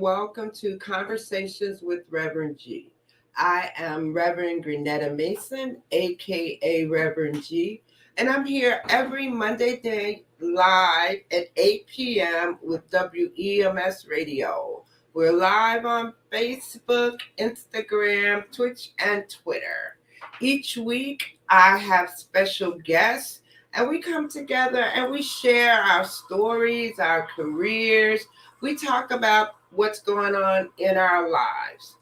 welcome to Conversations with Reverend G. I am Reverend Grenetta Mason, aka Reverend G, and I'm here every Monday day live at 8 p.m. with WEMS Radio. We're live on Facebook, Instagram, Twitch, and Twitter. Each week, I have special guests, and we come together and we share our stories, our careers. We talk about what's going on in our lives.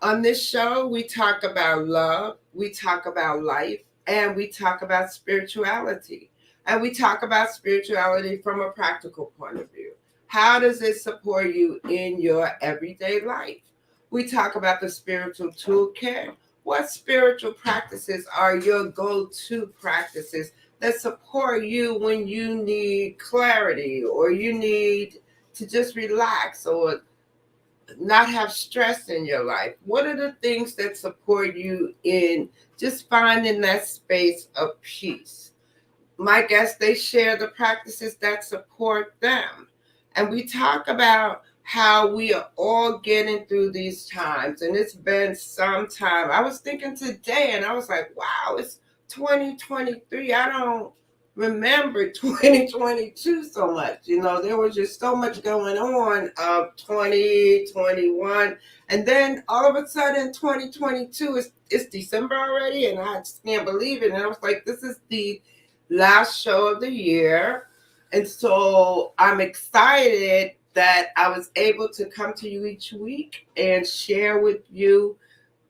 On this show, we talk about love, we talk about life, and we talk about spirituality. And we talk about spirituality from a practical point of view. How does it support you in your everyday life? We talk about the spiritual toolkit. What spiritual practices are your go to practices that support you when you need clarity or you need to just relax or not have stress in your life? What are the things that support you in just finding that space of peace? My guests, they share the practices that support them. And we talk about how we are all getting through these times. And it's been some time. I was thinking today and I was like, wow, it's 2023. I don't remember 2022 so much. There was just so much going on of 2021. And then all of a sudden 2022 it's December already and I just can't believe it. And I was like, this is the last show of the year. And so I'm excited that I was able to come to you each week and share with you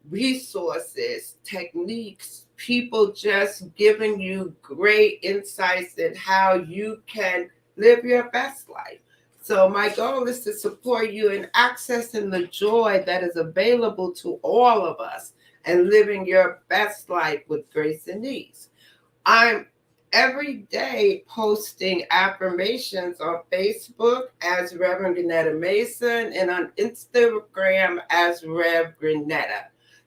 resources, techniques, people just giving you great insights in how you can live your best life. So my goal is to support you in accessing the joy that is available to all of us and living your best life with grace and ease. I'm every day posting affirmations on Facebook as Reverend Grenetta Mason and on Instagram as Rev Grenetta.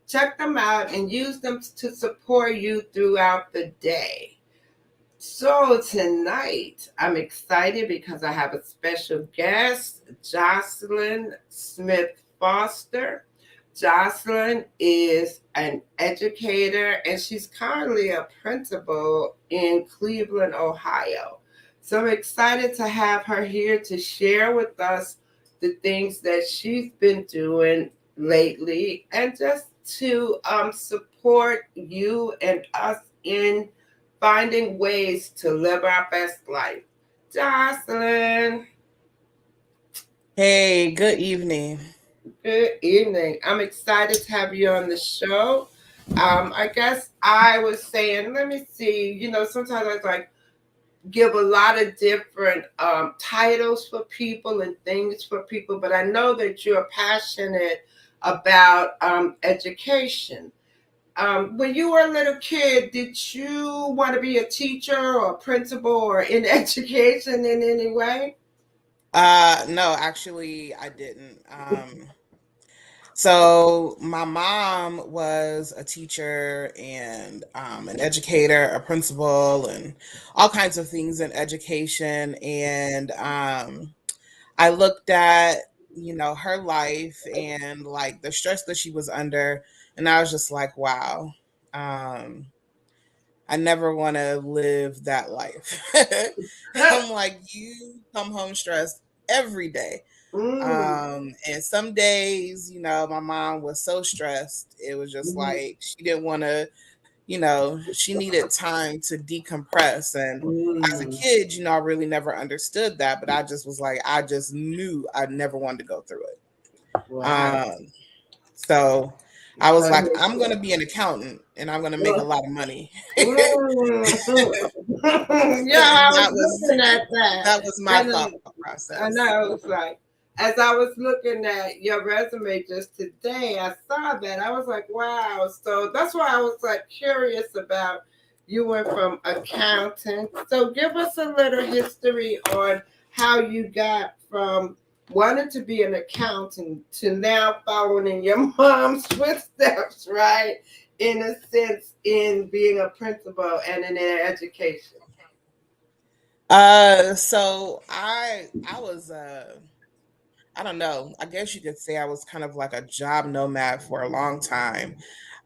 Check them out and use them to support you throughout the day. So tonight, I'm excited because I have a special guest, Jocelyn Smith Foster. Jocelyn is an educator and she's currently a principal in Cleveland, Ohio. So I'm excited to have her here to share with us the things that she's been doing lately and just to support you and us in finding ways to live our best life. Jocelyn. Hey, good evening. Good evening. I'm excited to have you on the show. I guess I was saying, let me see, sometimes I like give a lot of different titles for people and things for people, but I know that you're passionate about education. When you were a little kid, did you want to be a teacher or a principal or in education in any way? No, actually I didn't. So my mom was a teacher and an educator, a principal, and all kinds of things in education. And I looked at, her life and like the stress that she was under, and I was just like, wow. Um, I never want to live that life. I'm like, you come home stressed every day. Mm, And some days, my mom was so stressed. It was just mm, like she didn't want to, she needed time to decompress. And as a mm. kid, I really never understood that, but I just was like, I just knew I never wanted to go through it. Right. Um, so I was like, I'm going to Understood. be an accountant and I'm going to make a lot of money. Mm. Yeah, I was that was looking at that. that was my And thought I process. know, it was like, as I was looking at your resume just today, I saw that. I was like, wow. So that's why I was like curious about you went from accountant. So give us a little history on how you got from wanting to be an accountant to now following in your mom's footsteps, right? In a sense, in being a principal and in education. So I was I don't know. I guess you could say I was kind of like a job nomad for a long time.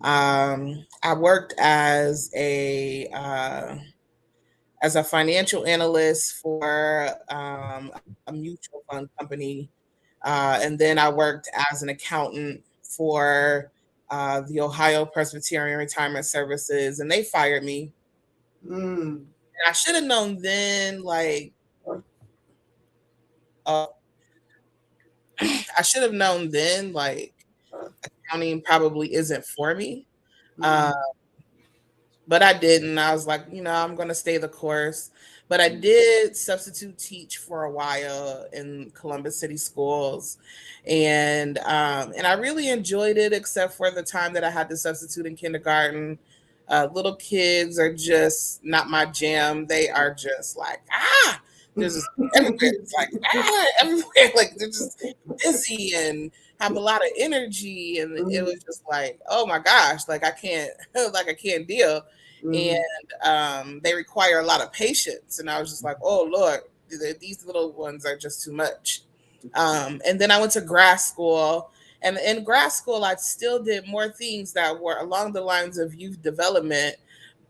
I worked as a financial analyst for a mutual fund company, and then I worked as an accountant for the Ohio Presbyterian Retirement Services, and they fired me. Mm. And I should have known then, like, I should have known then, like, accounting probably isn't for me. Uh, Mm. but I didn't. I was like, I'm going to stay the course. But I did substitute teach for a while in Columbus City schools, and I really enjoyed it, except for the time that I had to substitute in kindergarten. Little kids are just not my jam. They are just like they're just everywhere. It's like everywhere. Like they're just busy and have a lot of energy, and it Mm. was just like, oh my gosh, like I can't, like I can't deal. And Mm. they require a lot of patience, and I was just like, oh Lord, these little ones are just too much. And then I went to grad school, and in grad school I still did more things that were along the lines of youth development,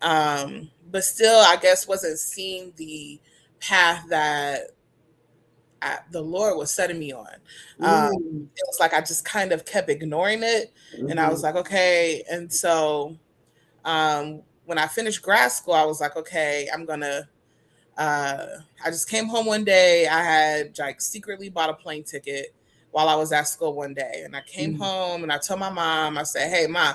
but still I guess wasn't seeing the path that the Lord was setting me on. Mm. It was like I just kind of kept ignoring it, and I was Mhm. like, okay. And so when I finished grad school, I was like, okay, I'm gonna. I just came home one day. I had like secretly bought a plane ticket while I was at school one day, and I came Mm. home and I told my mom. I said, "Hey, mom,"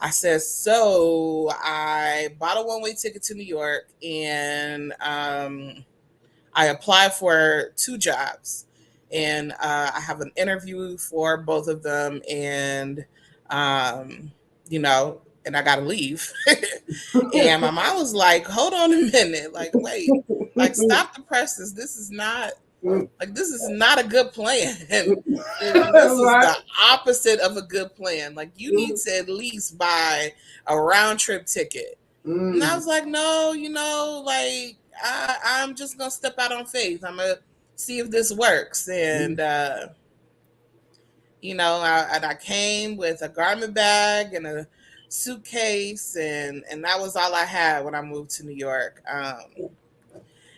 I said, "So I bought a one-way ticket to New York, and I applied for two jobs, and I have an interview for both of them, um, and I got to leave." And my mom was like, "Hold on a minute, like, wait, like, stop the presses. This is not a good plan. This is Right. the opposite of a good plan. Like, you need Mm. to at least buy a round trip ticket." And I Mm. was like, no, like I'm just gonna step out on faith. I'm gonna see if this works. Mm. And I came with a garment bag and a suitcase, and that was all I had when I moved to New York.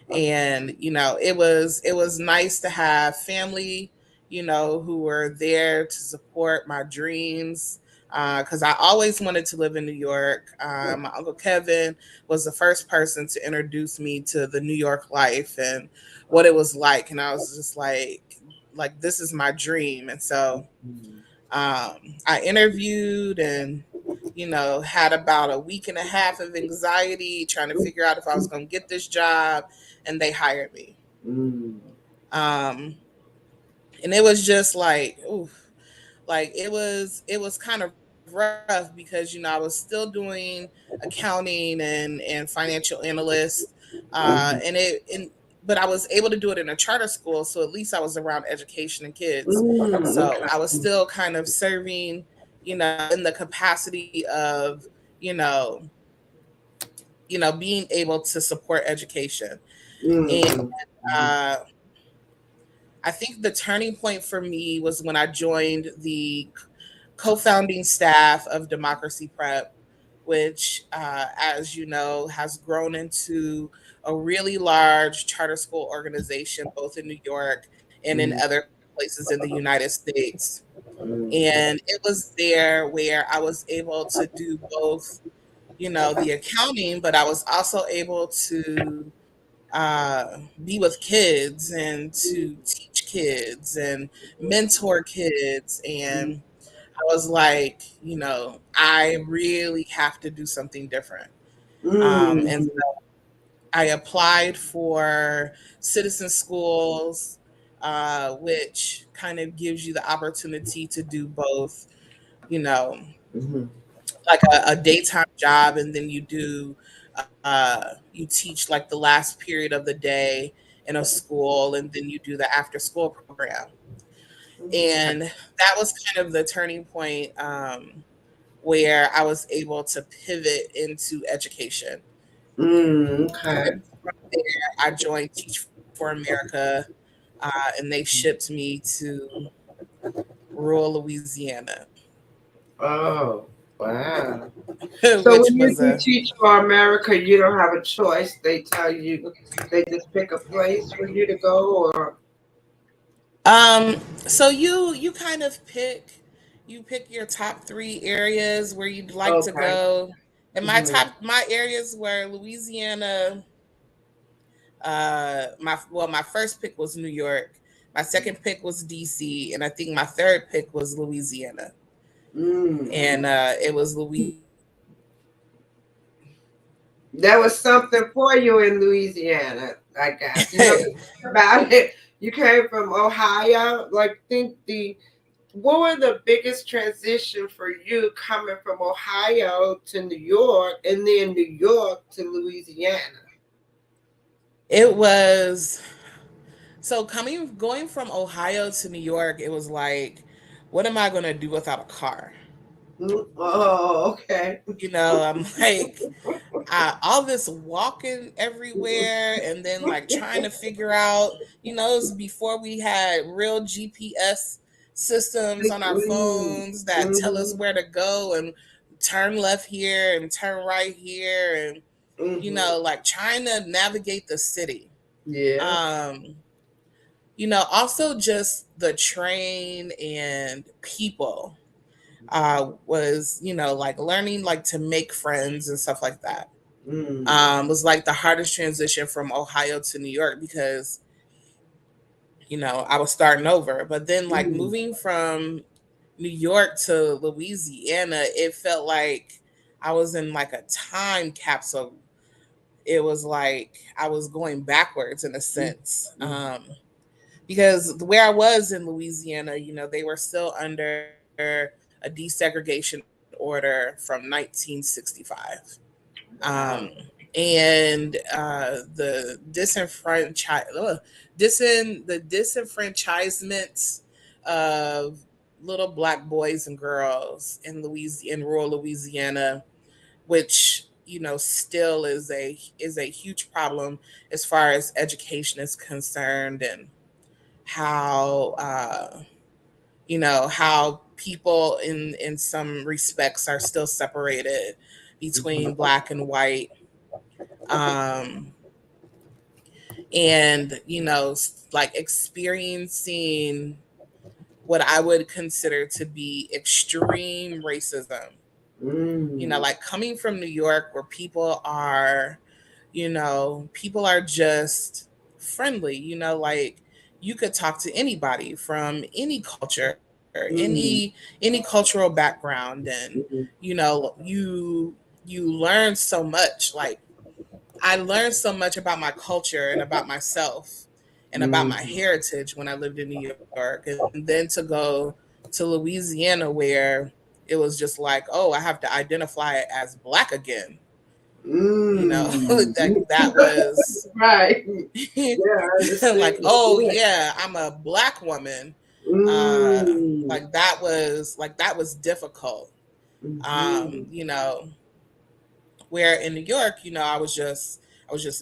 And it was nice to have family, who were there to support my dreams, because I always wanted to live in New York. My uncle Kevin was the first person to introduce me to the New York life and what it was like, and I was just like this is my dream. And so I interviewed, and had about a week and a half of anxiety trying to figure out if I was going to get this job, and they hired me. Mm. um and it was just like, oof, like it was kind of rough because I was still doing accounting and financial analyst, Mhm. and but I was able to do it in a charter school, so at least I was around education and kids. Mm. So Okay. I was still kind of serving, in the capacity of, you know being able to support education. And Mhm. Mhm. uh I think the turning point for me was when I joined the co-founding staff of Democracy Prep, which, as you know, has grown into a really large charter school organization, both in New York and in Mhm. other places in the United States. Mhm. And it was there where I was able to do both, the accounting, but I was also able to be with kids and to teach kids and mentor kids. And I was like, I really have to do something different. And Mhm. so I applied for citizen schools, which kind of gives you the opportunity to do both, you know, Mhm. like a daytime job, and then you teach like the last period of the day in a school, and then you do the after school program. And that was kind of the turning point, where I was able to pivot into education. Mm. And Okay. from there, I joined Teach for America, and they shipped me to rural Louisiana, Oh, wow. So which when you was do a teach for America, you don't have a choice. They tell you, they just pick a place for you to go, or so you kind of pick your top three areas where you'd like to okay. go. And Hmm. my areas were Louisiana. My first pick was New York. My second pick was DC, and I think my third pick was Louisiana. Mm. And it was Louisiana There was something for you in Louisiana, I guess. You know, 'cause think about it. You came from Ohio. Like, think the what were the biggest transition for you coming from Ohio to New York and then New York to Louisiana? it was so coming going from Ohio to New York, it was like, what am I gonna do without a car? Mm. Oh, okay. I'm like, all this walking everywhere and then like trying to figure out, it was before we had real GPS systems on our Mm. phones that tell us Mhm. where to go and turn left here and turn right here, and Mhm. like trying to navigate the city. Yeah. um Also just the train and people was, like learning like to make friends and stuff like that. Mm. Was like the hardest transition from Ohio to New York because I was starting over. But then like Mm. moving from New York to Louisiana, it felt like I was in like a time capsule. It was like I was going backwards in a Mm. sense. Mm. Because where I was in Louisiana, they were still under a desegregation order from 1965. Um, Wow. and the disenfranchisement of little black boys and girls in rural Louisiana, which still is a huge problem as far as education is concerned, and how how people in some respects are still separated between Mhm. black and white. um and like experiencing what I would consider to be extreme racism, Mm. like coming from New York where people are just friendly, like you could talk to anybody from any culture, Mm. any cultural background, and Mhm. you learn so much. Like I learned so much about my culture and about myself and about my Mhm. heritage when I lived in New York. And then to go to Louisiana where it was just like, oh, I have to identify as black again. Mm. That was Right. Yeah, I understand. like, oh Yeah. yeah, I'm a black woman. Mm. That was difficult. Mhm. Where in New York, I was just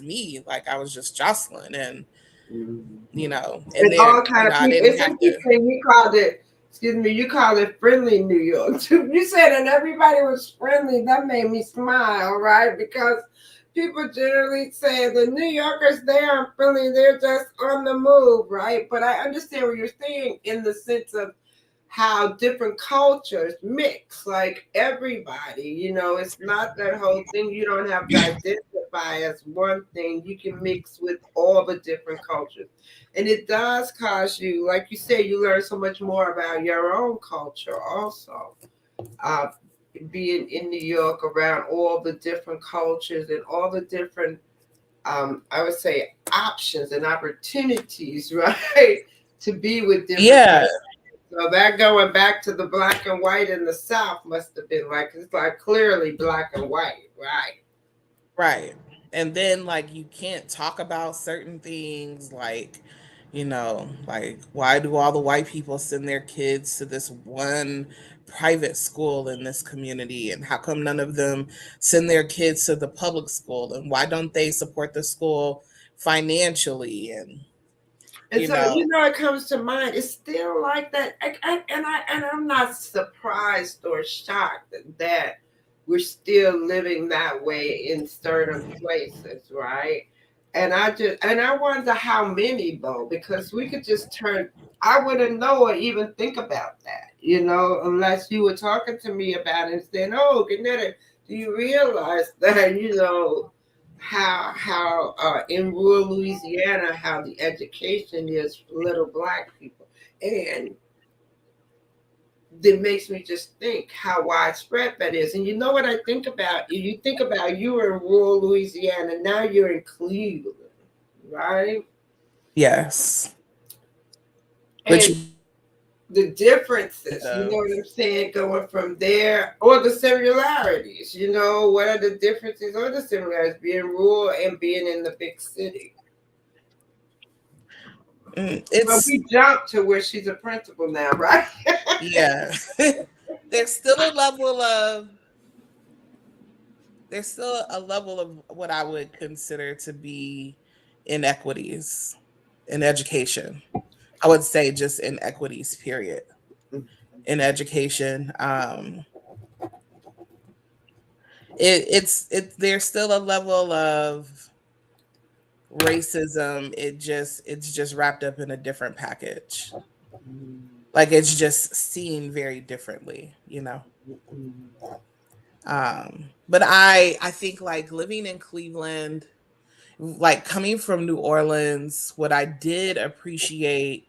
me, like I was just Jocelyn, and Mhm. and And all then kind of I people. didn't It's have to. interesting. You called it. Excuse me. You called it friendly New York. You said and everybody was friendly. That made me smile, right? Because people generally say the New Yorkers they aren't friendly. They're just on the move, right? But I understand what you're saying in the sense of how different cultures mix, like everybody, it's not that whole thing. You don't have to identify as one thing, you can mix with all the different cultures. And it does cause you, like you said, you learn so much more about your own culture also. uh, Being in New York around all the different cultures and all the different I would say options and opportunities, right? To be with different Yeah, people. So that going back to the black and white in the South must have been like it's like clearly black and white, right? right. And then like you can't talk about certain things, like like why do all the white people send their kids to this one private school in this community, and how come none of them send their kids to the public school, and why don't they support the school financially? And And you so, know. it comes to mind. It's still like that. And I'm not surprised or shocked that we're still living that way in certain places, right? And I wonder how many though, because we could just turn. I wouldn't know or even think about that, unless you were talking to me about it and saying, "Oh, Ganetta, do you realize that how in rural Louisiana how the education is for little black people?" And that makes me just think how widespread that is. And you know what I think about? You think about you were in rural Louisiana, now you're in Cleveland, right? Yes. Which And the differences, you know what I'm saying, going from there, or the similarities, what are the differences or the similarities being rural and being in the big city? But it's we jumped to where she's a principal now, right? yeah. there's still a level of there's still a level of what I would consider to be inequities in education. I would say just inequities, period. In education. It's there's still a level of racism. It's just wrapped up in a different package. Like it's just seen very differently. But I think like living in Cleveland, like coming from New Orleans, what I did appreciate,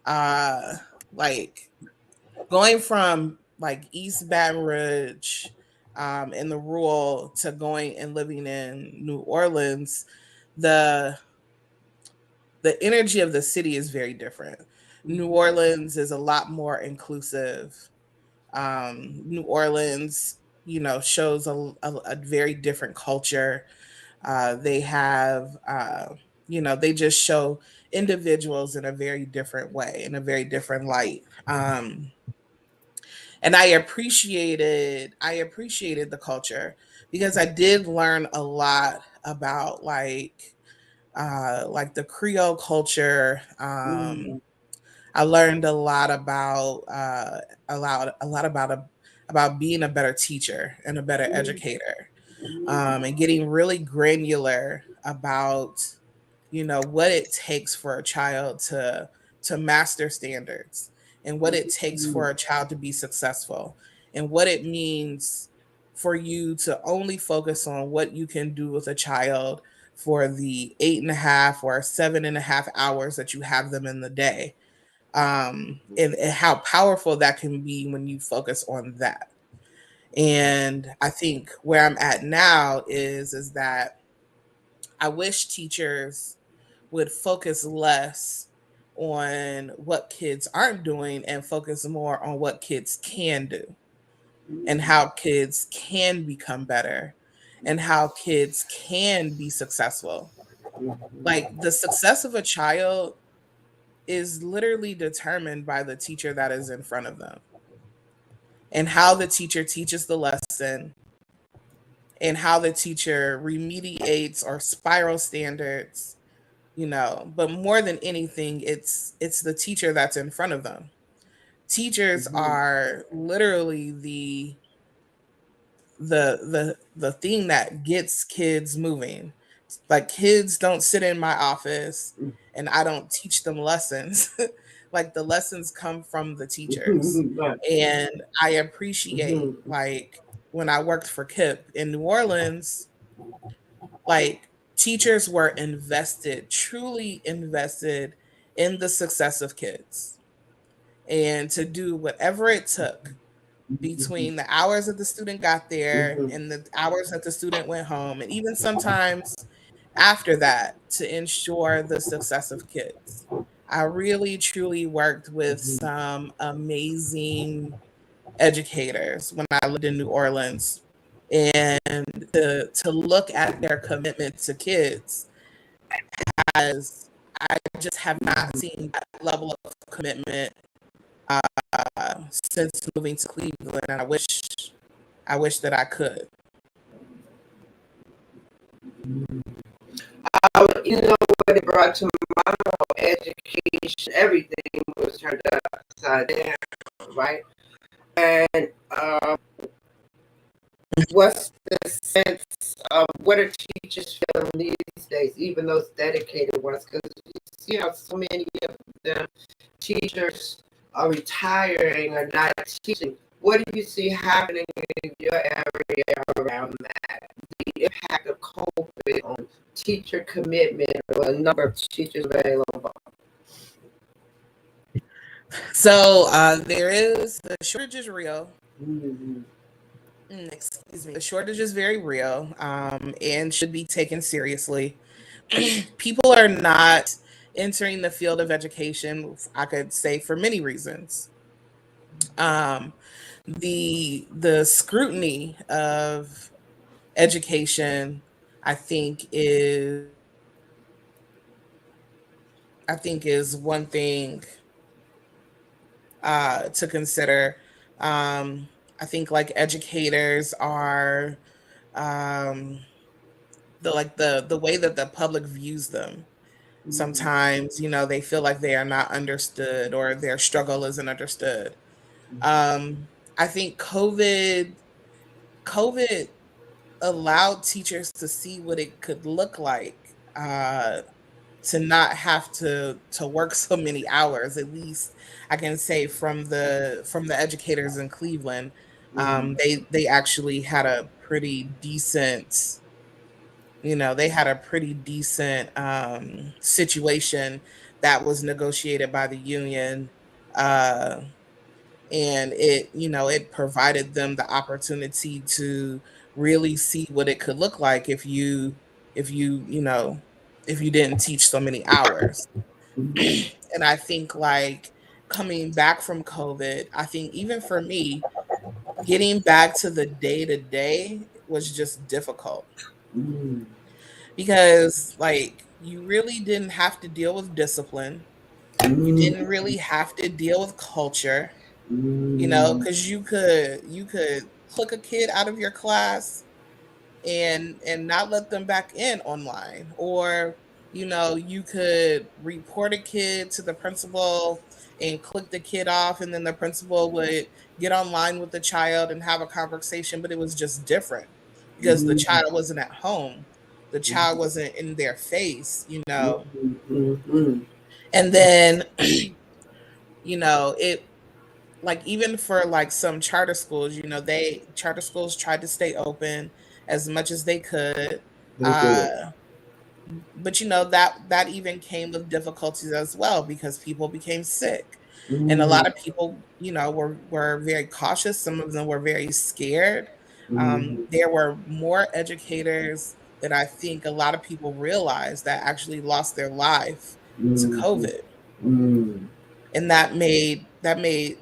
uh, like going from like East Baton Rouge, in the rural to going and living in New Orleans, the the energy of the city is very different. New Orleans is a lot more inclusive. New Orleans, shows a very different culture. They have, they just show individuals in a very different way, in a very different light. And I appreciated the culture because I did learn a lot about like the Creole culture. I learned a lot about about being a better teacher and a better educator, and getting really granular about what it takes for a child to master standards, and what it takes for a child to be successful, and what it means for you to only focus on what you can do with a child for the 8.5 or 7.5 hours that you have them in the day, and how powerful that can be when you focus on that. And I think where I'm at now is that I wish teachers would focus less on what kids aren't doing and focus more on what kids can do, and how kids can become better, and how kids can be successful. Like the success of a child is literally determined by the teacher that is in front of them, and how the teacher teaches the lesson, and how the teacher remediates or spiral standards, but more than anything, it's the teacher that's in front of them. Teachers are literally the thing that gets kids moving. Like kids don't sit in my office and I don't teach them lessons. Like the lessons come from the teachers. And I appreciate, like, when I worked for KIP in New Orleans, like teachers were invested, truly invested in the success of kids, and to do whatever it took between the hours that the student got there and the hours that the student went home, and even sometimes after that, to ensure the success of kids. I really truly worked with some amazing educators when I lived in New Orleans, and to look at their commitment to kids, as I just have not seen that level of commitment since moving to Cleveland, and I wish that I could. You know what it brought to mind? education, everything was turned upside down, right? And what's the sense of what are teachers feeling these days, even those dedicated ones? Because you see how so many of them teachers are retiring or not teaching. What do you see happening in your area around that? The impact of COVID on teacher commitment or the number of teachers available? So there is the shortage is real. Mm-hmm. Excuse me. The shortage is very real and should be taken seriously. People are not entering the field of education, I could say, for many reasons. Um, the scrutiny of education, I think, is one thing to consider. I think like educators are um, the way that the public views them. Mm-hmm. Sometimes, they feel like they are not understood or their struggle isn't understood. I think COVID allowed teachers to see what it could look like, to not have to work so many hours. At least I can say from the educators in Cleveland, Mm-hmm. they actually had a pretty decent, they had a pretty decent situation that was negotiated by the union. Uh, and it provided them the opportunity to really see what it could look like if you you know if you didn't teach so many hours. And I think, like, coming back from COVID, I think even for me, getting back to the day to day was just difficult Mm-hmm. because, like, you really didn't have to deal with discipline. You didn't really have to deal with culture, Mm-hmm. because you could click a kid out of your class and not let them back in online, or you could report a kid to the principal and click the kid off, and then the principal would get online with the child and have a conversation, but it was just different because the Mm-hmm. child wasn't at home, the child wasn't in their face. Mm-hmm. And then it, like, even for like some charter schools, they charter schools tried to stay open as much as they could. They uh did. but that even came with difficulties as well, because people became sick, and a lot Mm-hmm. of people, were very cautious. Some of them were very scared. Mm-hmm. There were more educators that I think a lot of people realized that actually lost their life to Mm-hmm. COVID, Mm-hmm. and that made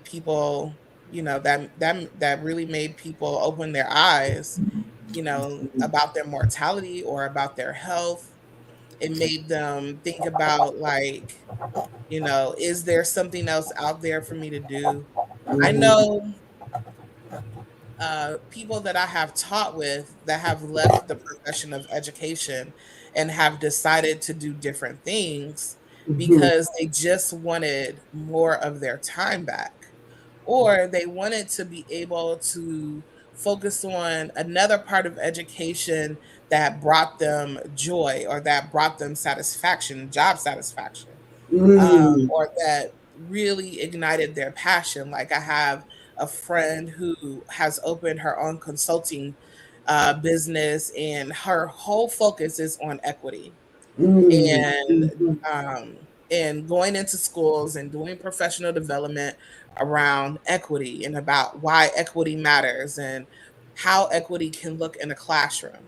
people, that really made people open their eyes, about their mortality or about their health. It made them think about, like, is there something else out there for me to do? I Mm-hmm. know people that I have taught with that have left the profession of education and have decided to do different things Mm-hmm. because they just wanted more of their time back, or they wanted to be able to focus on another part of education that brought them joy or that brought them satisfaction, job satisfaction, Mm-hmm. or that really ignited their passion. Like, I have a friend who has opened her own consulting business, and her whole focus is on equity, and Mm-hmm. going into schools and doing professional development around equity and about why equity matters and how equity can look in a classroom.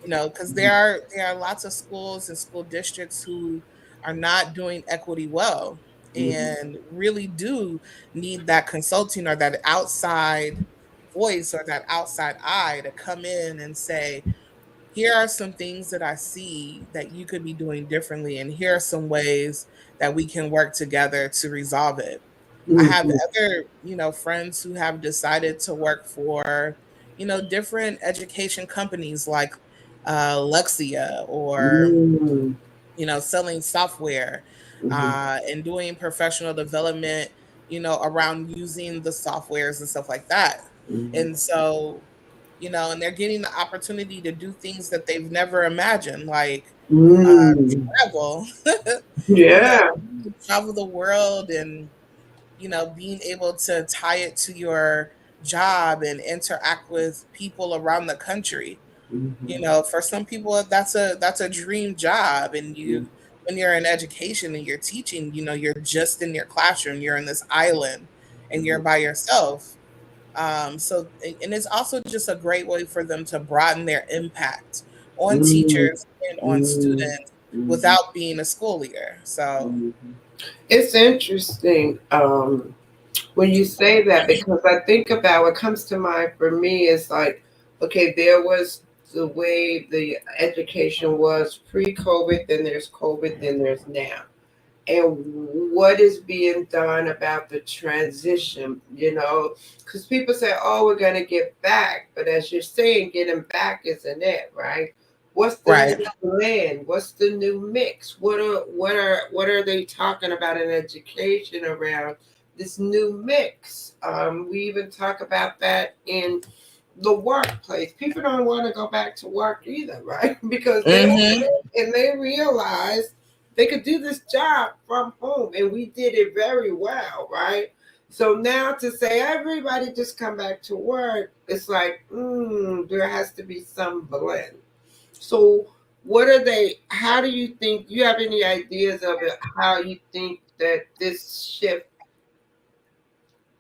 Because there are lots of schools and school districts who are not doing equity well Mm-hmm. and really do need that consulting or that outside voice or that outside eye to come in and say, here are some things that I see that you could be doing differently, and here are some ways that we can work together to resolve it. I have Mm-hmm. other, friends who have decided to work for, different education companies like Lexia, or, Mm-hmm. selling software. Mhm. and doing professional development, around using the softwares and stuff like that. Mhm. And so, and they're getting the opportunity to do things that they've never imagined, like Mm. travel, you know, Yeah. travel the world and, being able to tie it to your job and interact with people around the country. Mhm. For some people that's a dream job, and Mhm. when you're in education and you're teaching, you're just in your classroom, you're in this island and you're Mhm. by yourself. And it's also just a great way for them to broaden their impact on Mm. teachers and on Mm. students Mhm. without being a school leader. So Mhm. It's interesting when you say that, because I think about what comes to mind for me is like, okay, there was the way the education was pre-COVID, then there's COVID, then there's now. And what is being done about the transition, because people say, oh, we're going to get back, but as you're saying, getting back isn't it, right? What's the right. new blend? What's the new mix? What are they talking about in education around this new mix? We even talk about that in the workplace. People don't want to go back to work either, right? Because they don't, Hmm. and they realize they could do this job from home, and we did it very well, right? So now to say everybody just come back to work, it's like, there has to be some blend. So what are they? How do you think? Do you have any ideas of it? How you think that this shift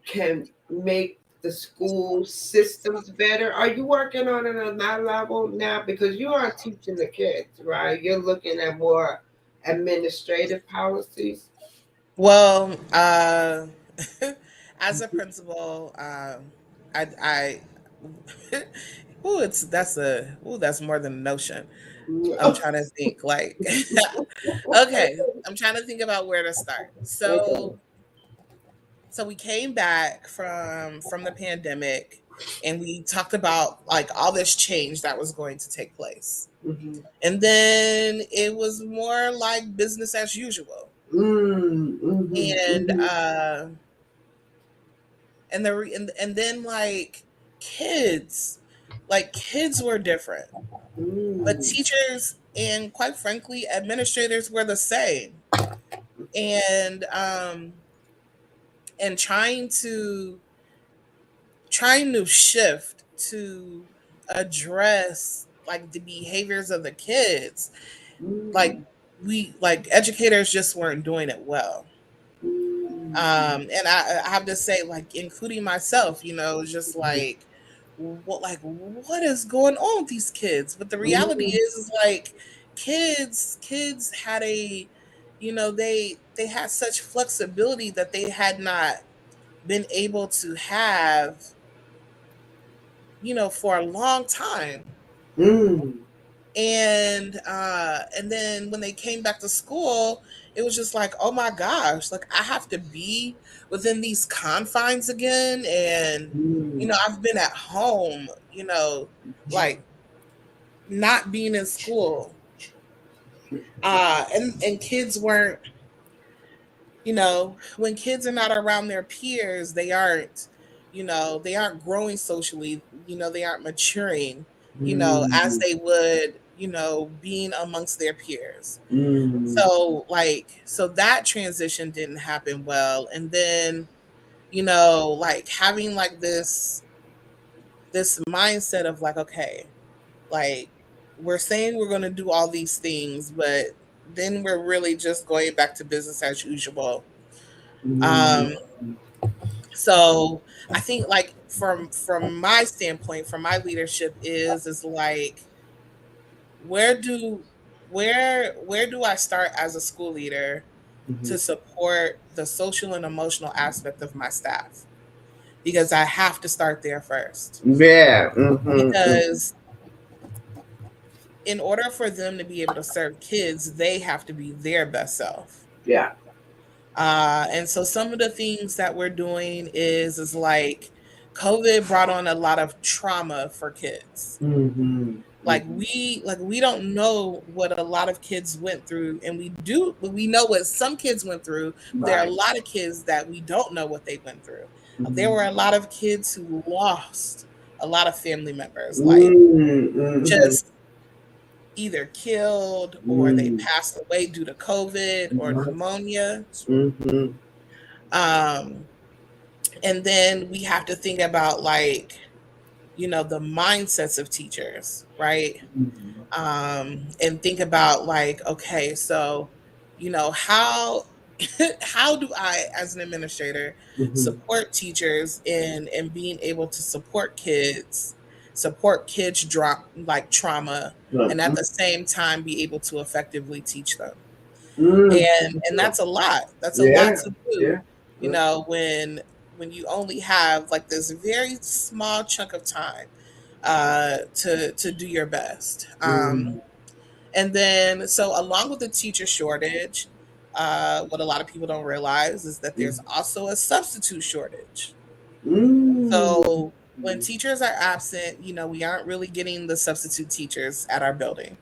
can make the school systems better? Are you working on it on that level now? Because you aren't teaching the kids, right? You're looking at more administrative policies. Well, as a principal, I ooh, that's more than a notion. I'm trying to think like okay, I'm trying to think about where to start. Okay. So we came back from the pandemic, and we talked about like all this change that was going to take place. Mm-hmm. And then it was more like business as usual. Mm-hmm. And Mm-hmm. and then kids kids were different, but Mm-hmm. teachers and quite frankly administrators were the same. And trying to shift to address like the behaviors of the kids, like educators just weren't doing it well. And I have to say, like, including myself, just what is going on with these kids? But the reality Mm-hmm. is like kids had they had such flexibility that they had not been able to have, for a long time. Mm-hmm. And then when they came back to school, it was just like, oh my gosh, like I have to be within these confines again. And I've been at home, like not being in school. And kids weren't, when kids are not around their peers, they aren't growing socially, they aren't maturing, as Mm-hmm. they would, being amongst their peers. Mm-hmm. So that transition didn't happen well. And then, like having like this mindset of like, okay, like we're saying we're going to do all these things, but then we're really just going back to business as usual. Um, so I think like from my standpoint, from my leadership is like, where do where do I start as a school leader Mm-hmm. to support the social and emotional aspect of my staff? Because I have to start there first. Yeah. Mm-hmm. Because in order for them to be able to serve kids, they have to be their best self. Yeah. And so some of the things that we're doing is like COVID brought on a lot of trauma for kids. Mhm. Mhm. Like we don't know what a lot of kids went through, and we do, but we know what some kids went through. There are a Right. lot of kids that we don't know what they went through. There were Mhm. a lot of kids who lost a lot of family members, like Mm, mhm. just either killed or they Mm. passed away due to COVID or Right. pneumonia. Mhm. Um, and then we have to think about, like, the mindsets of teachers, right? Mhm. And think about, like, okay, so how how do I, as an administrator, Mhm. support teachers in being able to support kids drop like trauma, and at Mhm. the same time be able to effectively teach them. Mm. And that's a lot. That's a lot Yeah. to do, Yeah. Yeah. when you only have like this very small chunk of time to do your best. Mm. And then, so along with the teacher shortage, what a lot of people don't realize is that there's also a substitute shortage. Mm. So when teachers are absent, we aren't really getting the substitute teachers at our building,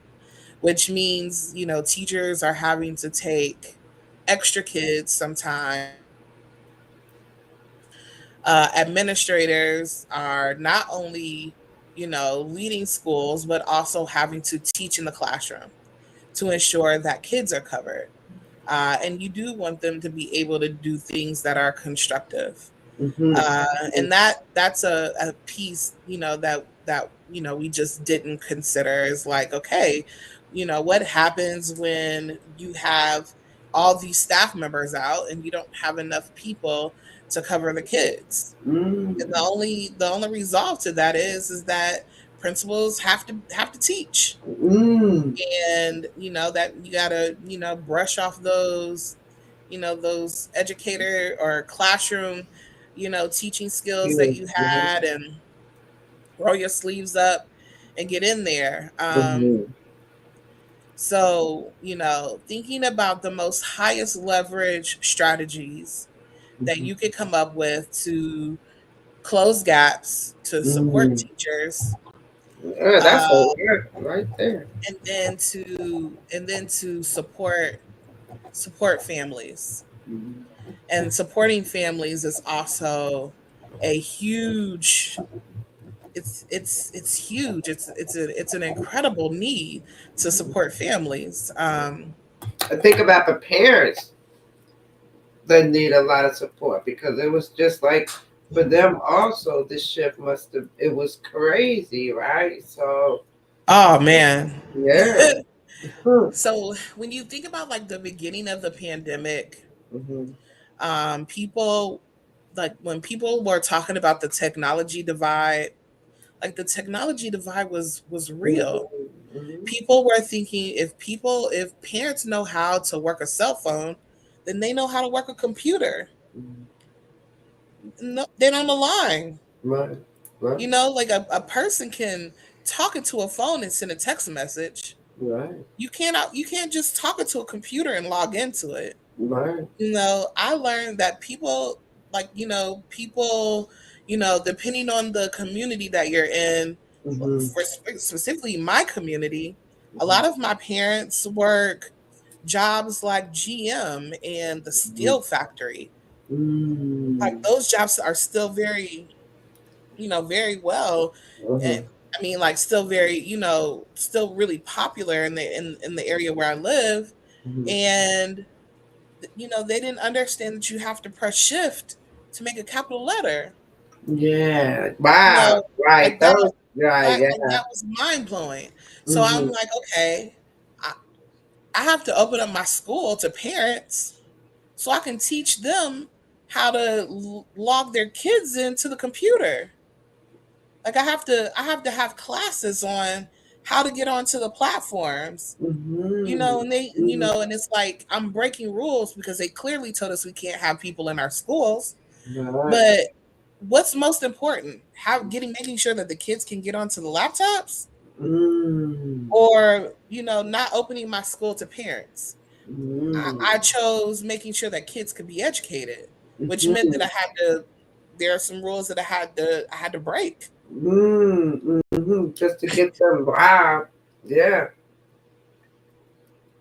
which means, teachers are having to take extra kids sometimes. Administrators are not only, leading schools, but also having to teach in the classroom to ensure that kids are covered. And you do want them to be able to do things that are constructive. Mhm. And that's a piece, that we just didn't consider, is like, okay, what happens when you have all these staff members out and you don't have enough people to cover the kids? And Mm. the only resolve to that is that principals have to teach. Mm. And that you gotta brush off those educator or classroom teaching skills that Yes. you Yeah. had, and roll your sleeves up and get in there. Mhm. So thinking about the most highest leverage strategies that Mhm. you could come up with to close gaps to support Mm. teachers, Yeah, that's a uh, word right there. and then to support families. Mhm. And supporting families is also a huge it's huge. It's an incredible need to support families. I think about the parents that need a lot of support because it was just like for them also the shift must have it was crazy, right? So Oh man. yeah. Mhm. So when you think about like the beginning of the pandemic, Mhm. people, like when people were talking about the technology divide, like the technology divide was real. Mhm. People were thinking, if parents know how to work a cell phone, then they know how to work a computer. Mhm. No, they're on the line. Right. Right. Like a person can talk into a phone and send a text message. Right. You can't just talk into a computer and log into it. Right. I learned that people, like, depending on the community that you're in, Mhm. for specifically my community, a Mhm. lot of my parents work jobs like GM and the Mhm. steel factory. Like Mm. those jobs are still very, very well. Uh-huh. And I mean, like, still very, still really popular in the area where I live. Mhm. And they didn't understand that you have to press shift to make a capital letter. Yeah. You Wow. know, Right. like that Those. Right. that like Yeah. that was mind blowing. So I'm Mhm. like, okay, I, I have to open up my school to parents so I can teach them how to log their kids into the computer. Like I have to have classes on how to get onto the platforms. Mhm. And they, Mhm. and it's like I'm breaking rules because they clearly told us we can't have people in our schools. Right. But what's most important? How getting making sure that the kids can get onto the laptops, Mm. or not opening my school to parents. I Mm. chose making sure that kids could be educated, which meant that Mhm. I had to there are some rules that I had to break. Just to get them. Wow. Yeah.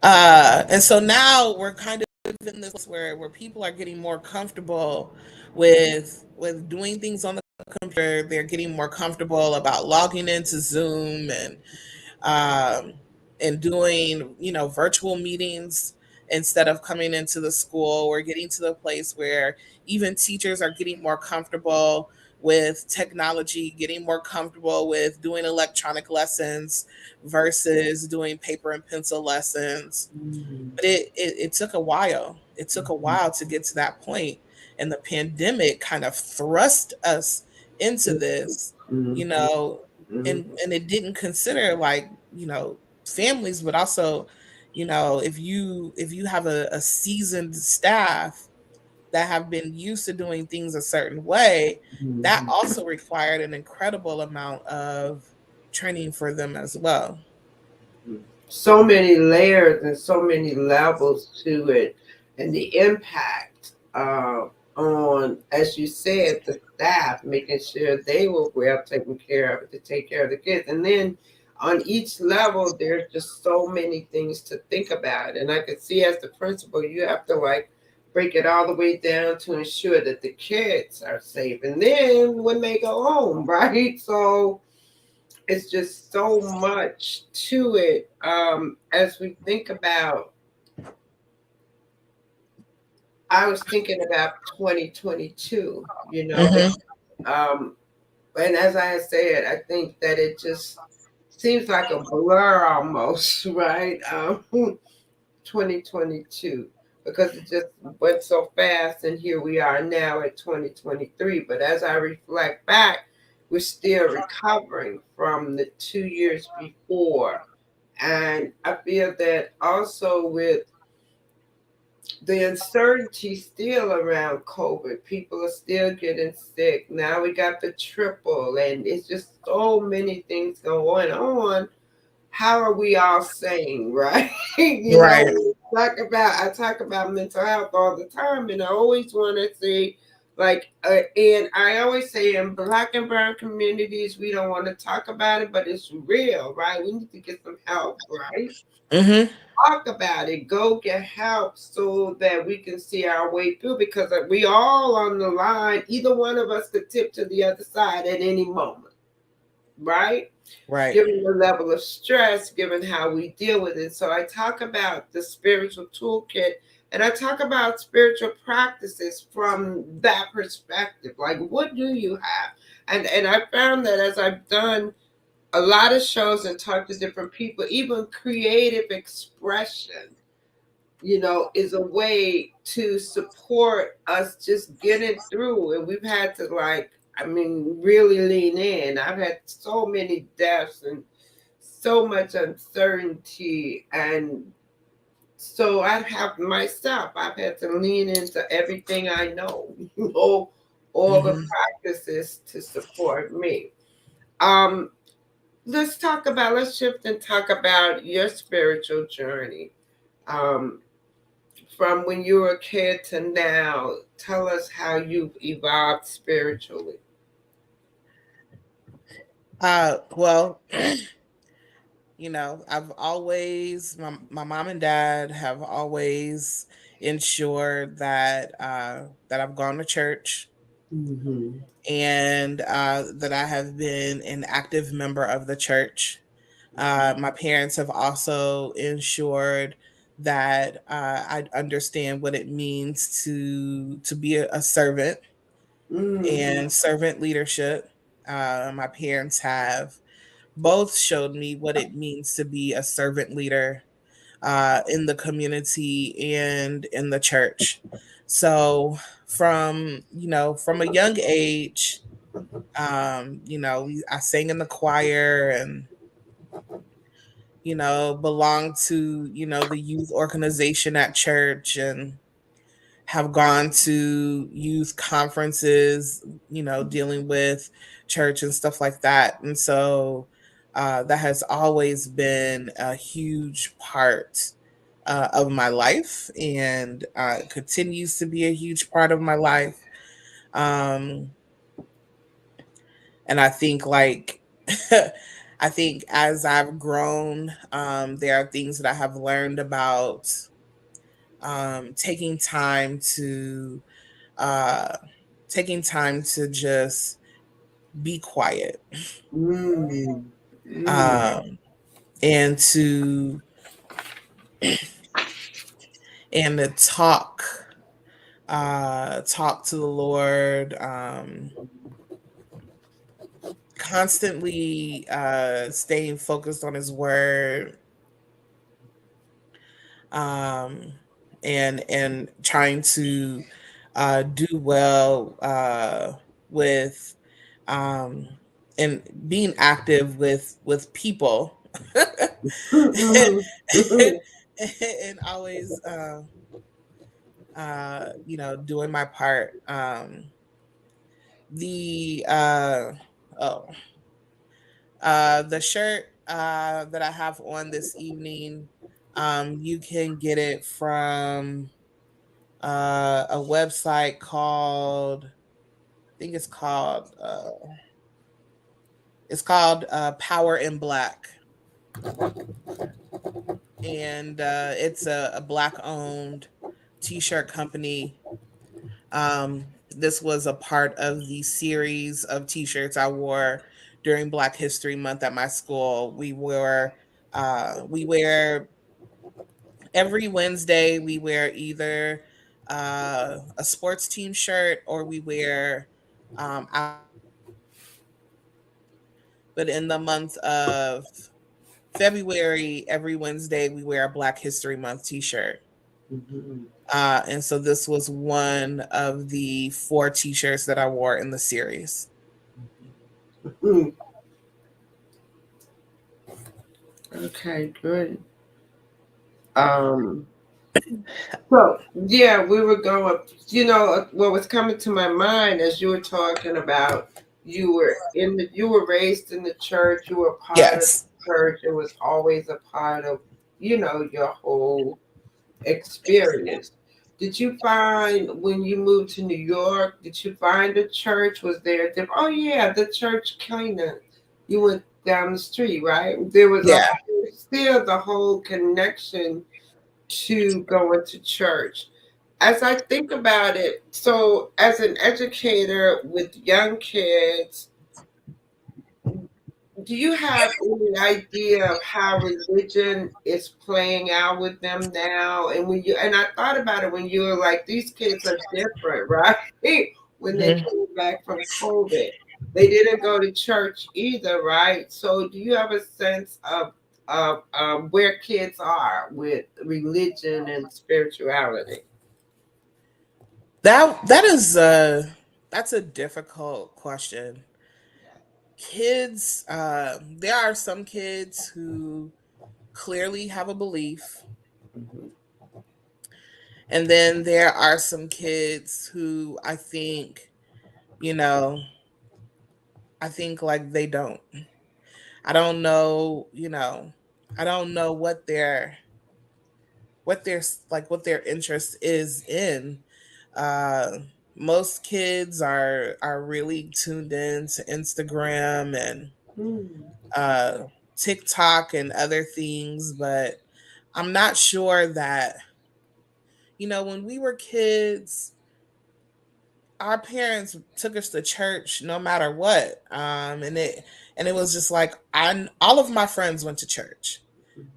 And so now we're kind of in this where people are getting more comfortable with doing things on the computer. They're getting more comfortable about logging into Zoom um, and doing virtual meetings instead of coming into the school. We're getting to the place where even teachers are getting more comfortable with technology, getting more comfortable with doing electronic lessons versus doing paper and pencil lessons. Mhm. But it took a while. It took a while to get to that point, and the pandemic kind of thrust us into this, you Mhm. know, Mhm. and it didn't consider like families, but also if you have a seasoned staff that have been used to doing things a certain way, that Mhm. also required an incredible amount of training for them as well. So many layers and so many levels to it, and the impact on, as you said, the staff, making sure they were well taken care of to take care of the kids. And then on each level, there's just so many things to think about. And I could see as the principal, you have to like break it all the way down to ensure that the kids are safe. And then when they go home, right? So it's just so much to it. As we think about, I was thinking about 2022, Hmm. um, and as I had said, I think that it just seems like a blur almost, right? 2022, because it just went so fast, and here we are now at 2023. But as I reflect back, we're still recovering from the 2 years before. And I feel that also with the uncertainty still around COVID, people are still getting sick. Now we got the triple, and it's just so many things going on. How are we all saying, right? Right. I talk about mental health all the time, and I always want to say, like, and I always say in Black and Brown communities, we don't want to talk about it, but it's real, right? We need to get some help, right? Hmm. Talk about it, go get help so that we can see our way through, because we all on the line. Either one of us could tip to the other side at any moment, right? Right. Given the level of stress, given how we deal with it. So I talk about the spiritual toolkit, and I talk about spiritual practices from that perspective. Like, what do you have? And I found that as I've done a lot of shows and talked to different people, even creative expression, is a way to support us just getting through. And we've had to, like, I mean, really lean in. I've had so many deaths and so much uncertainty. And so I have myself, I've had to lean into everything I know, all the Hmm. practices to support me. Um, let's shift and talk about your spiritual journey. Um, from when you were a kid to now, tell us how you've evolved spiritually. Well, I've always my mom and dad have always ensured that I've gone to church Mm-hmm. and that I have been an active member of the church. My parents have also ensured that I understand what it means to be a servant Mm-hmm. and servant leadership. My parents have both showed me what it means to be a servant leader in the community and in the church. So from a young age, I sang in the choir and belonged to the youth organization at church and have gone to youth conferences, dealing with church and stuff like that. And so that has always been a huge part of my life and continues to be a huge part of my life. Um, And I think like I think as I've grown, there are things that I have learned about taking time to uh, just be quiet, Mm. Mm. um, and to talk talk to the Lord, constantly staying focused on His Word, um, and trying to do well with um, and being active with people, Mhm. Mhm. and always doing my part. The oh the shirt that I have on this evening, you can get it from a website called, I think it's called Power in Black, and it's a black owned t-shirt company. This was a part of the series of t-shirts I wore during Black History Month at my school. We wear every Wednesday. We wear either a sports team shirt, or we wear but in the month of February, every Wednesday we wear a Black History Month t-shirt. Mhm. And so this was one of the 4 t-shirts that I wore in the series. Mhm. Okay, good. Um, so yeah, we were going. What was coming to my mind as you were talking about, you were raised in the church. You were part of Yes. the church. It was always a part of your whole experience. Did you find when you moved to New York? Did you find a church? Was there? Oh yeah, the church kind of. You went down the street, right? There was Yeah. still the whole connection to going to church. As I think about it, so as an educator with young kids, do you have any idea of how religion is playing out with them now? And I thought about it when you were like, these kids are different, right? When they Mhm. came back from COVID, they didn't go to church either, right? So, do you have a sense of where kids are with religion and spirituality? That is that's a difficult question. Kids, there are some kids who clearly have a belief, Mhm. and then there are some kids who you know, I think like they don't. I don't know, I don't know what their interest is in. Uh, Most kids are really tuned in to Instagram and Hmm. uh, TikTok and other things, but I'm not sure that when we were kids, our parents took us to church no matter what, and it was just like I all of my friends went to church.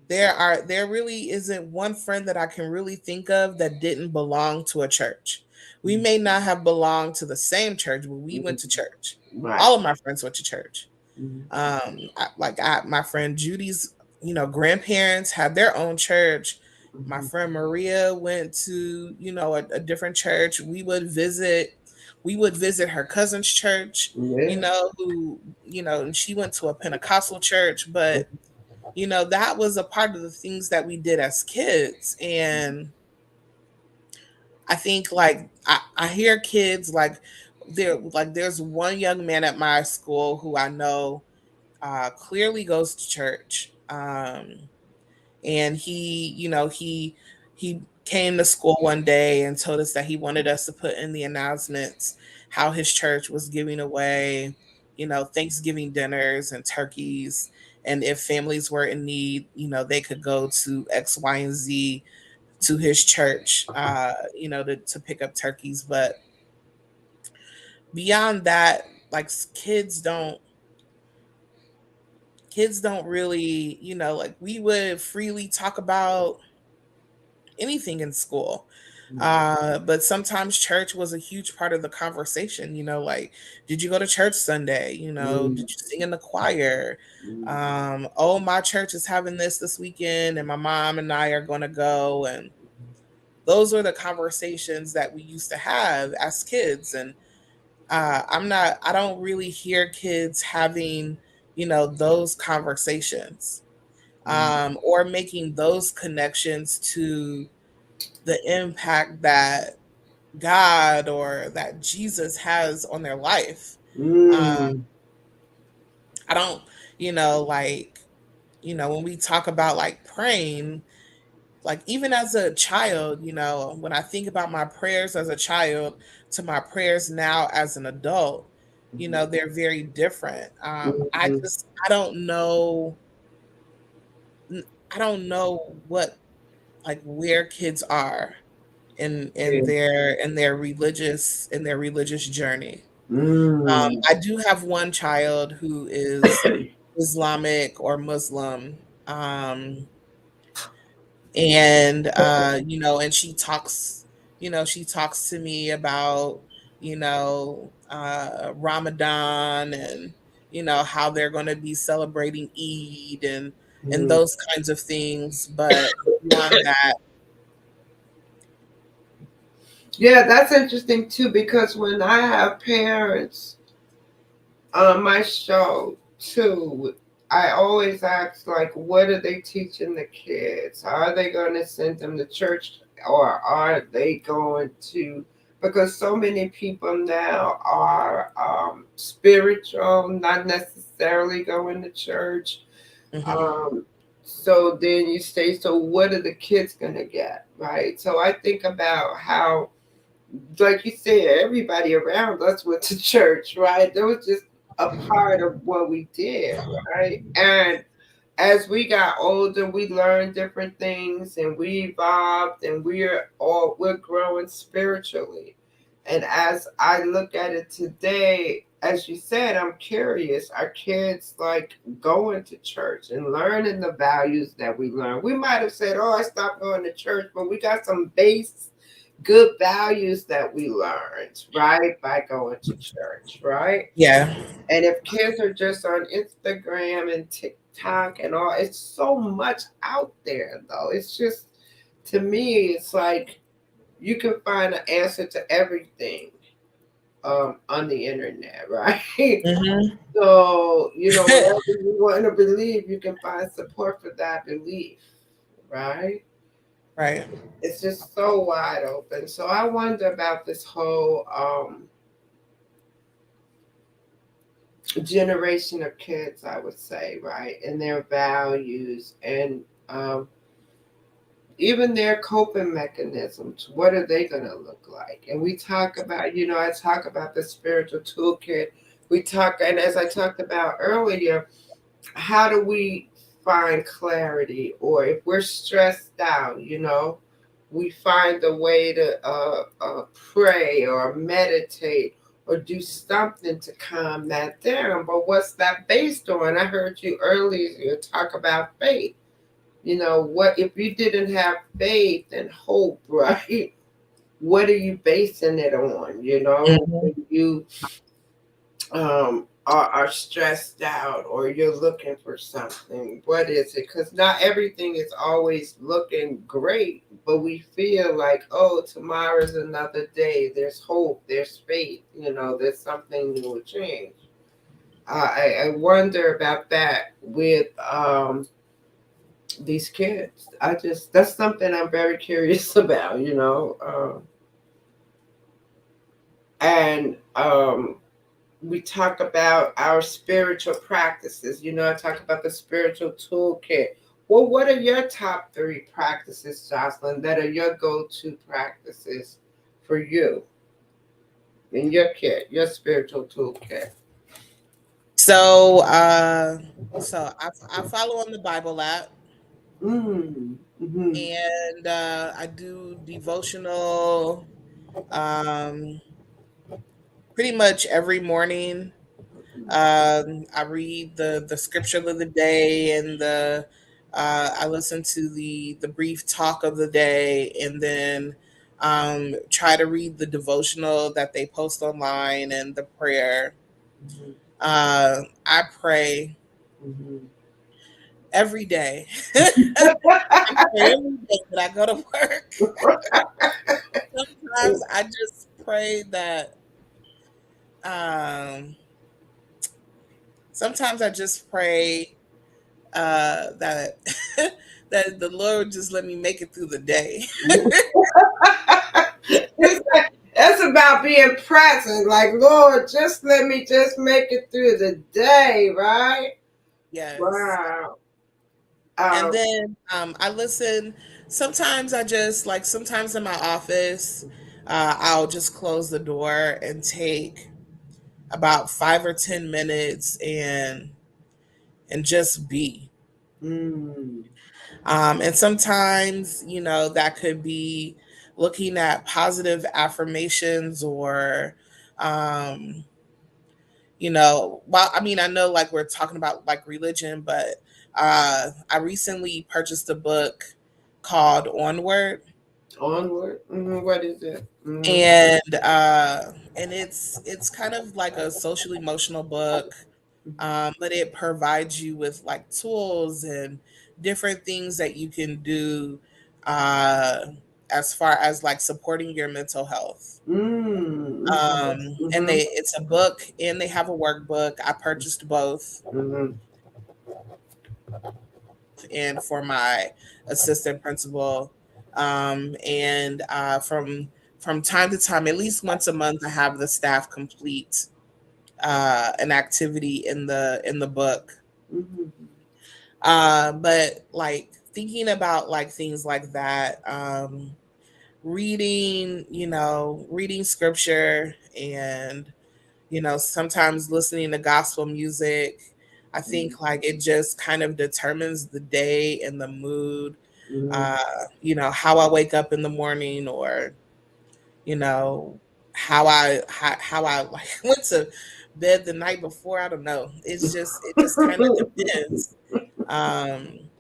There really isn't one friend that I can really think of that didn't belong to a church. We may not have belonged to the same church, but we went to Mhm. church. Right. All of my friends went to church. Mhm. My friend Judy's, grandparents had their own church. My Mhm. friend Maria went to, a different church. We would visit her cousin's church, Yeah. and she went to a Pentecostal church, but that was a part of the things that we did as kids. And I think like I hear kids there's one young man at my school who I know clearly goes to church. And he came to school one day and told us that he wanted us to put in the announcements how his church was giving away, Thanksgiving dinners and turkeys. And if families were in need, they could go to X, Y, and Z to his church, to pick up turkeys. But beyond that, like kids don't really, like we would freely talk about anything in school. But sometimes church was a huge part of the conversation, like, did you go to church Sunday? Did you sing in the choir? Oh, my church is having this weekend, and my mom and I are going to go. And those are the conversations that we used to have as kids. And I don't really hear kids having, those conversations, or making those connections to the impact that God or that Jesus has on their life. Um, Mm. I don't, like, when we talk about like praying, like even as a child, when I think about my prayers as a child to my prayers now as an adult, they're very different. Mhm. I don't know, I don't know what, like, where kids are in Yeah. their religious journey. Mm. I do have one child who is Islamic or Muslim, and she talks to me about Ramadan, and how they're going to be celebrating Eid, and Mhm. those kinds of things. But beyond that. Yeah, that's interesting too because when I have parents on my show too, I always ask like, what are they teaching the kids? Are they going to send them to church, or are they going to? Because so many people now are spiritual, not necessarily going to church. Mhm. Um, so then you say, so what are the kids going to get, right? So I think about how, like you said, everybody around us went to church, right? That was just a part of what we did, right? And as we got older, we learned different things and we evolved, and we're growing spiritually. And as I look at it today, as you said, I'm curious. Are kids like going to church and learning the values that we learned? We might have said, "Oh, I stopped going to church," but we got some base good values that we learned, right, by going to church, right? Yeah. And if kids are just on Instagram and TikTok and all, it's so much out there, though. It's just, to me, it's like you can find an answer to everything on the internet, right? Mhm. So, whatever you want to believe, you can find support for that belief, right? Right. It's just so wide open. So I wonder about this whole generation of kids, I would say, right, and their values and even their coping mechanisms. What are they going to look like? And we talk about, I talk about the spiritual toolkit. We talk, and as I talked about earlier, how do we find clarity, or if we're stressed out, we find a way to pray or meditate or do something to calm that down. But what's that based on? I heard you earlier talk about faith. What if you didn't have faith and hope, right? What are you basing it on? Mhm. When you are stressed out or you're looking for something, what is it? Because not everything is always looking great, but we feel like, oh, tomorrow's another day, there's hope, there's faith, there's something new will change. I wonder about that with these kids. That's something I'm very curious about, and we talk about our spiritual practices. I talk about the spiritual toolkit. Well, what are your top three practices, Jocelyn, that are your go-to practices for you in your kit, your spiritual toolkit? So, I follow on the Bible app, Mm. Mm-hmm. and I do devotional um, pretty much every morning. I read the scripture of the day, and the I listen to the brief talk of the day, and then try to read the devotional that they post online and the prayer. Mm-hmm. I pray Mm-hmm. every day. I pray every day that I go to work. Sometimes I just pray that. Um, Sometimes I just pray that that the Lord just let me make it through the day. It's it's about being present. Like, Lord, just let me just make it through the day, right? Yes. Wow. And Um, then I listen. Sometimes I just like sometimes in my office, I'll just close the door and take about 5 or 10 minutes and just be. mm, And sometimes, that could be looking at positive affirmations or, um, well, I mean, I know like we're talking about like religion, but I recently purchased a book called Onward. onward. What is it? And it's kind of like a social emotional book, but it provides you with like tools and different things that you can do uh, as far as like supporting your mental health. And Mm-hmm. it's a book and they have a workbook. I purchased both, Mm-hmm. and for my assistant principal, and from time to time, at least once a month, I have the staff complete an activity in the book. Mm-hmm. But like thinking about like things like that, reading scripture, and sometimes listening to gospel music. I think like it just kind of determines the day and the mood. Mm-hmm. How I wake up in the morning, or you know how I like went to bed the night before. I don't know. It just kind of depends. Um,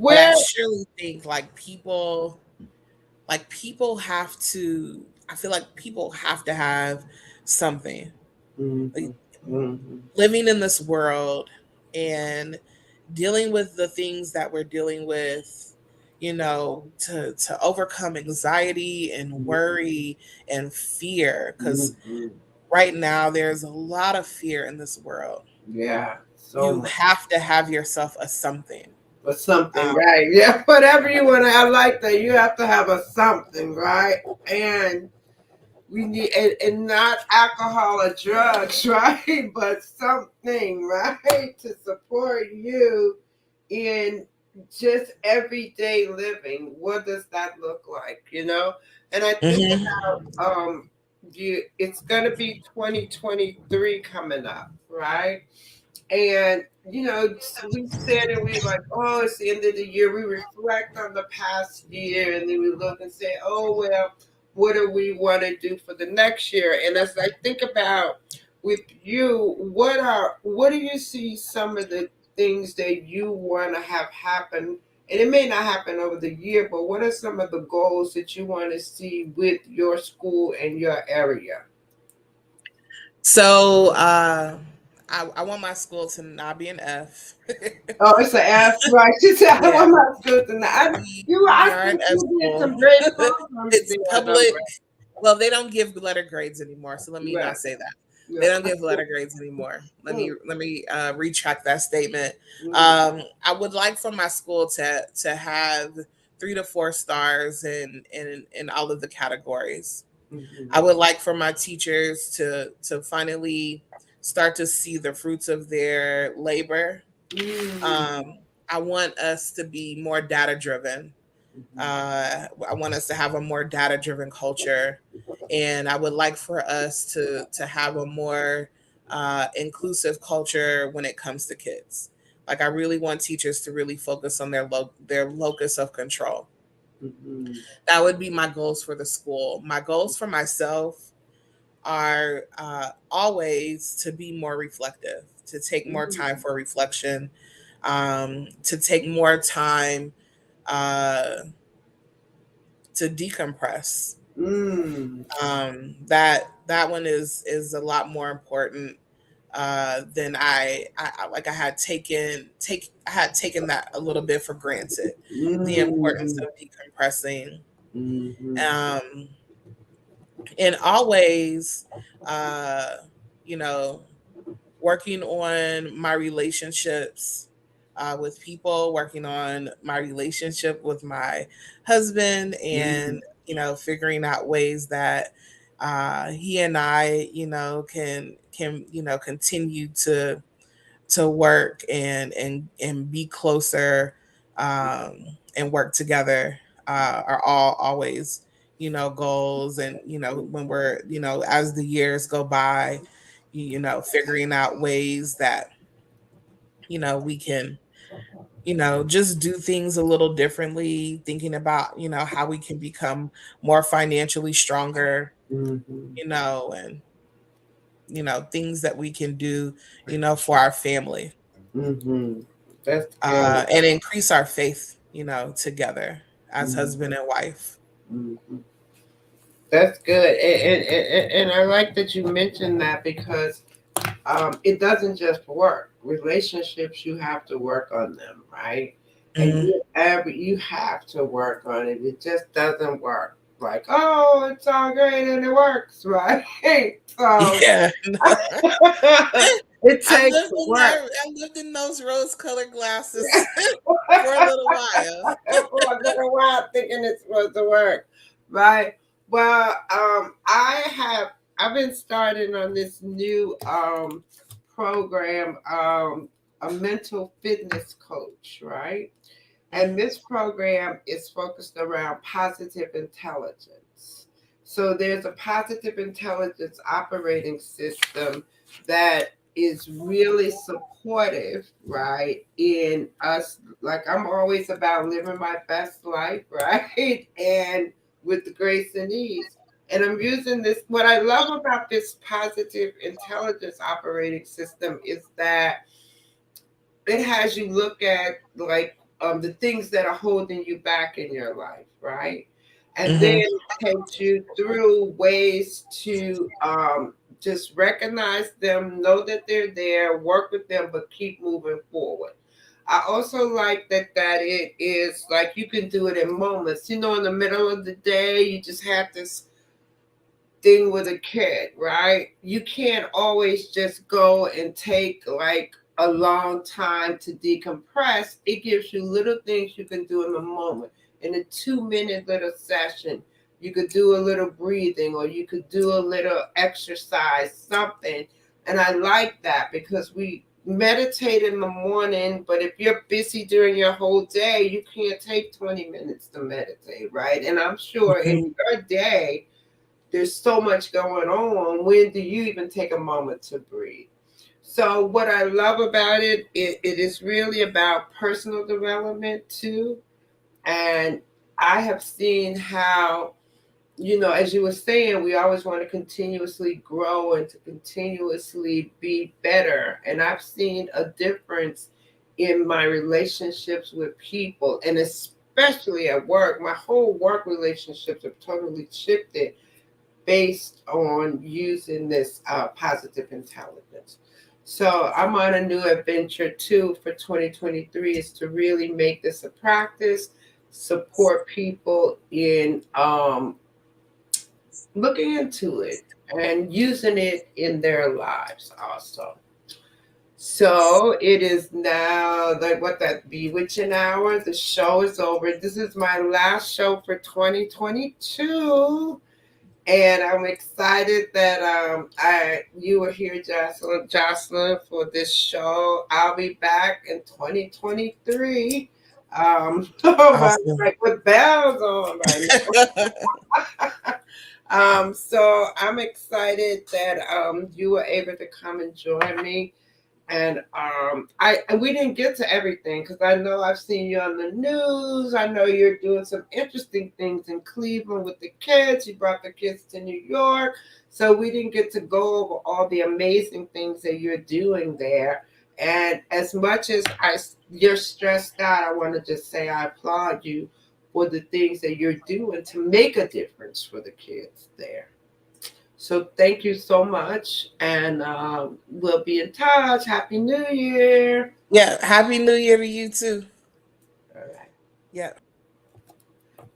but I Where? surely think people have to. I feel like people have to have something. Mm-hmm. Like, Mm-hmm. living in this world and dealing with the things that we're dealing with, to overcome anxiety and worry and fear, because Mm-hmm. right now there's a lot of fear in this world. Yeah, so You much. have to have yourself a something. Or something, um, right? Yeah, whatever you want to. I like that. You have to have a something, right? And we need, and not alcohol or drugs, right? But something, right, to support you in just everyday living. What does that look like, And I think mhm, about it's gonna be 2023 coming up, right? And we said it, we like, oh, it's the end of the year. We reflect on the past year, and then we look and say, oh well, what do we want to do for the next year? And as I think about with you, what do you see some of the things that you want to have happen? And it may not happen over the year, but what are some of the goals that you want to see with your school and your area? so I want my school to not be an F. Oh, it's an F, right? She said, I Yeah, want my sister. Now, we I are an think F you did school. some great programs It's there, though, public. Well, they don't give letter grades anymore, so let me right? not say that. They Yeah. don't give letter grades anymore. Let Mm, me let me retract that statement. mm, I would like for my school to have 3 to 4 stars in all of the categories. mhm, I would like for my teachers to finally start to see the fruits of their labor. mm, Um, I want us to be more data driven. mhm, I want us to have a more data driven culture, and I would like for us to have a more inclusive culture when it comes to kids. Like I really want teachers to really focus on their locus of control. Mm-hmm. That would be my goals for the school. My goals for myself are always to be more reflective, to take more time for reflection, to take more time uh, to decompress. Mm-hmm. That one is a lot more important than I had taken that a little bit for granted. The importance Mm-hmm. of decompressing, Mm-hmm. um, and always, uh, you know, working on my relationships with people, working on my relationship with my husband, Mm-hmm. and figuring out ways that he and I, can continue to work and be closer, and work together, are all always goals. And when we're as the years go by, figuring out ways that we can just do things a little differently, thinking about how we can become more financially stronger, Mm-hmm. and things that we can do for our family, Mm-hmm. That's good. and increase our faith, together as husband Mm-hmm. and wife. Mm-hmm. That's good. And I like that you mentioned that because it doesn't just work. Relationships, you have to work on them, right? And Mm, you have to work on it. It just doesn't work. Like, oh, it's all great and it works, right? So yeah. it I takes lived in work. those rose colored glasses for a little while. For a little while thinking it's supposed to work, right? Well, I've been starting on this new program, a mental fitness coach, right? And Mhm. this program is focused around positive intelligence. So there's a positive intelligence operating system that is really supportive, right? In us, like I'm always about living my best life, right? And with the grace and ease. And I'm using this. What I love about this positive intelligence operating system is that it has you look at like the things that are holding you back in your life, right? And then Mhm. it takes you through ways to just recognize them, know that they're there, work with them, but keep moving forward. I also like that it is like you can do it in moments. You know, in the middle of the day, you just have this thing with a kid, right? You can't always just go and take like a long time to decompress. It gives you little things you can do in the moment. In a 2 minute little session, you could do a little breathing or you could do a little exercise, something. And I like that because we meditate in the morning, but if you're busy during your whole day, you can't take 20 minutes to meditate, right? And I'm sure Mhm. in your day, there's so much going on. When do you even take a moment to breathe? So, what I love about it is really about personal development too. And I have seen how, as you were saying, we always want to continuously grow and to continuously be better. And I've seen a difference in my relationships with people, and especially at work. My whole work relationships have totally shifted based on using this positive intelligence. So I'm on a new adventure too for 2023 is to really make this a practice, support people in looking into it and using it in their lives also. So it is now like what that bewitching hour. The show is over. This is my last show for 2022. And I'm excited that I you were here, Jocelyn, for this show. I'll be back in 2023. Oh my, Awesome. like with bells on right now. So I'm excited that you were able to come and join me. And we didn't get to everything because I know I've seen you on the news. I know you're doing some interesting things in Cleveland with the kids. You brought the kids to New York, so we didn't get to go over all the amazing things that you're doing there. And as much as you're stressed out, I want to just say I applaud you for the things that you're doing to make a difference for the kids there. So thank you so much, and we'll be in touch. Happy New Year! Yeah, happy New Year to you too. All right. Yeah.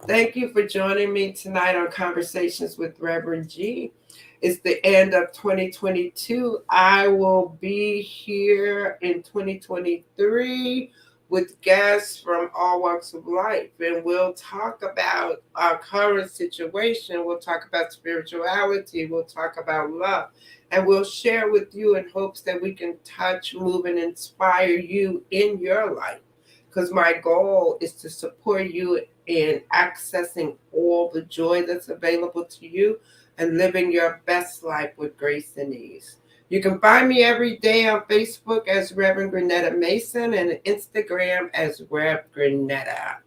Thank you for joining me tonight on Conversations with Reverend G. It's the end of 2022. I will be here in 2023 with guests from all walks of life, and we'll talk about our current situation. We'll talk about spirituality. We'll talk about love, and we'll share with you in hopes that we can touch, move, and inspire you in your life. Because my goal is to support you in accessing all the joy that's available to you and living your best life with grace and ease. You can find me every day on Facebook as Reverend Grenetta Mason and Instagram as Rev Grenetta.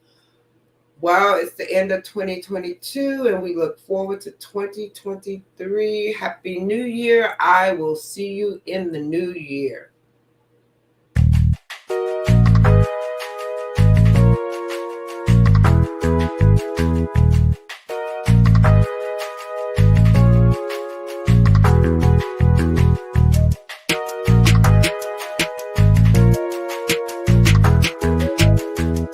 Well, it's the end of 2022 and we look forward to 2023. Happy New Year. I will see you in the new year.